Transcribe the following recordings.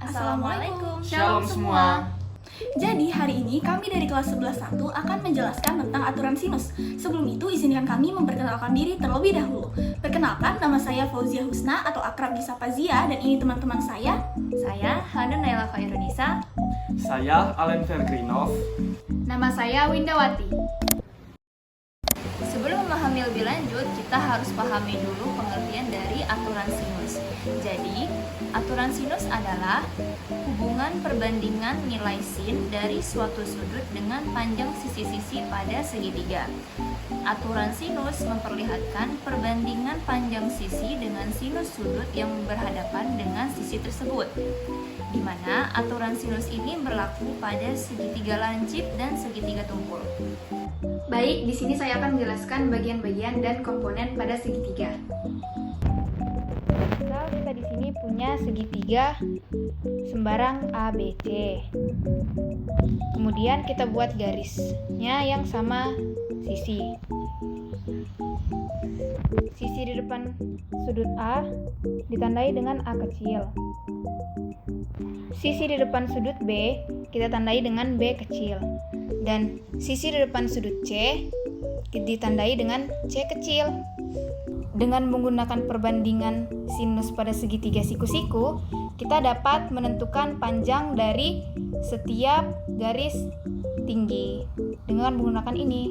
Assalamualaikum. Shalom semua. Jadi hari ini kami dari kelas 11.1 akan menjelaskan tentang aturan sinus. Sebelum itu izinkan kami memperkenalkan diri terlebih dahulu. Perkenalkan, nama saya Fauzia Husna atau akrab disapa Zia, dan ini teman-teman saya. Saya Hanun Naila Khairunisa. Saya Alen Vergrinov. Nama saya Windawati. Sebelum memahami lebih lanjut, kita harus pahami dulu pengertian dari aturan sinus. Jadi, aturan sinus adalah hubungan perbandingan nilai sin dari suatu sudut dengan panjang sisi-sisi pada segitiga. Aturan sinus memperlihatkan perbandingan panjang sisi dengan sinus sudut yang berhadapan dengan sisi tersebut, di mana aturan sinus ini berlaku pada segitiga lancip dan segitiga tumpul. Baik, di sini saya akan menjelaskan bagian-bagian dan komponen pada segitiga. Misal kita di sini punya segitiga sembarang ABC. Kemudian kita buat garisnya yang sama sisi. Sisi di depan sudut A ditandai dengan A kecil. Sisi di depan sudut B kita tandai dengan B kecil. Dan sisi di depan sudut C ditandai dengan C kecil. Dengan menggunakan perbandingan sinus pada segitiga siku-siku, kita dapat menentukan panjang dari setiap garis tinggi dengan menggunakan ini.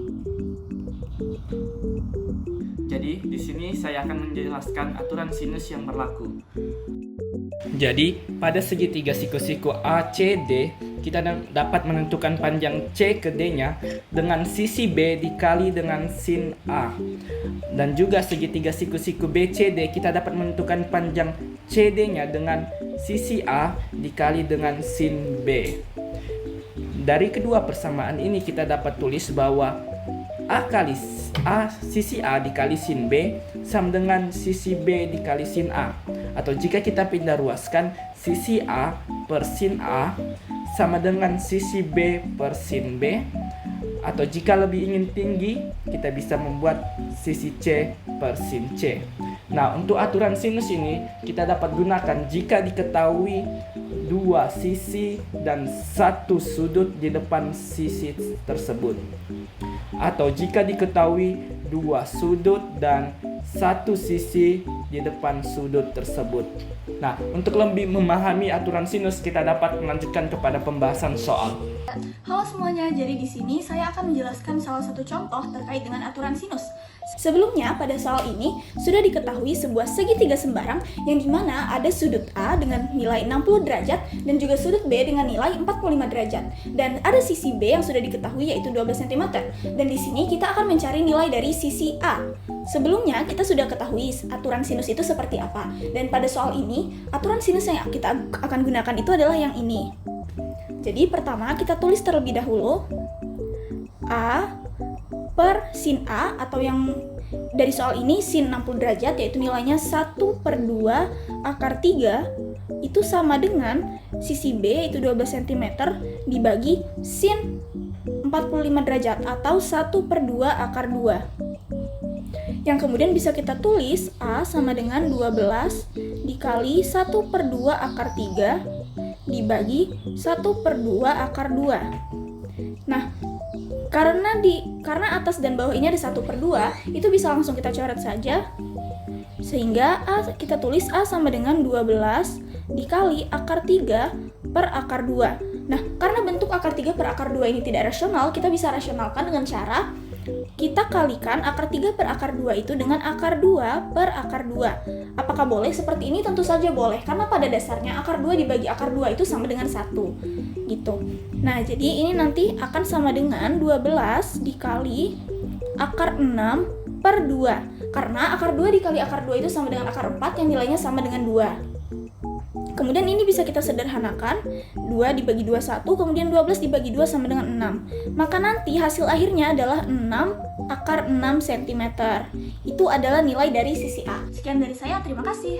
Jadi, di sini saya akan menjelaskan aturan sinus yang berlaku. Jadi, pada segitiga siku-siku ACD, kita dapat menentukan panjang C ke D-nya dengan sisi B dikali dengan sin A. Dan juga segitiga siku-siku BCD, kita dapat menentukan panjang CD-nya dengan sisi A dikali dengan sin B. Dari kedua persamaan ini kita dapat tulis bahwa sisi A dikali sin B sama dengan sisi B dikali sin A. Atau jika kita pindah ruaskan, sisi A per sin A sama dengan sisi B per sin B. Atau jika lebih ingin tinggi, kita bisa membuat sisi C per sin C. Nah, untuk aturan sinus ini kita dapat gunakan jika diketahui dua sisi dan satu sudut di depan sisi tersebut. Atau jika diketahui dua sudut dan satu sisi di depan sudut tersebut. Nah, untuk lebih memahami aturan sinus, kita dapat melanjutkan kepada pembahasan soal. Halo semuanya, jadi di sini saya akan menjelaskan salah satu contoh terkait dengan aturan sinus. Sebelumnya, pada soal ini sudah diketahui sebuah segitiga sembarang yang dimana ada sudut A dengan nilai 60 derajat dan juga sudut B dengan nilai 45 derajat. Dan ada sisi B yang sudah diketahui yaitu 12 cm. Dan di sini kita akan mencari nilai dari sisi A. Sebelumnya, kita sudah ketahui aturan sinus itu seperti apa. Dan pada soal ini, aturan sinus yang kita akan gunakan itu adalah yang ini. Jadi pertama kita tulis terlebih dahulu A per sin A, atau yang dari soal ini sin 60 derajat yaitu nilainya 1/2 akar 3 itu sama dengan sisi B yaitu 12 cm dibagi sin 45 derajat atau 1/2 akar 2. Yang kemudian bisa kita tulis A sama dengan 12 dikali 1/2 akar 3 dibagi 1/2 akar 2. Nah, karena atas dan bawah ini ada 1/2, itu bisa langsung kita coret saja. Sehingga kita tulis A sama dengan 12 dikali akar 3 per akar 2. Nah, karena bentuk akar 3 per akar 2 ini tidak rasional, kita bisa rasionalkan dengan cara kita kalikan akar 3 per akar 2 itu dengan akar 2 per akar 2. Apakah boleh seperti ini? Tentu saja boleh, karena pada dasarnya akar 2 dibagi akar 2 itu sama dengan 1. Gitu. Nah, jadi ini nanti akan sama dengan 12 dikali akar 6 per 2. Karena akar 2 dikali akar 2 itu sama dengan akar 4 yang nilainya sama dengan 2. Kemudian ini bisa kita sederhanakan, 2 dibagi 21, kemudian 12 dibagi 2 sama dengan 6. Maka nanti hasil akhirnya adalah 6 akar 6 cm. Itu adalah nilai dari sisi A. Sekian dari saya, terima kasih.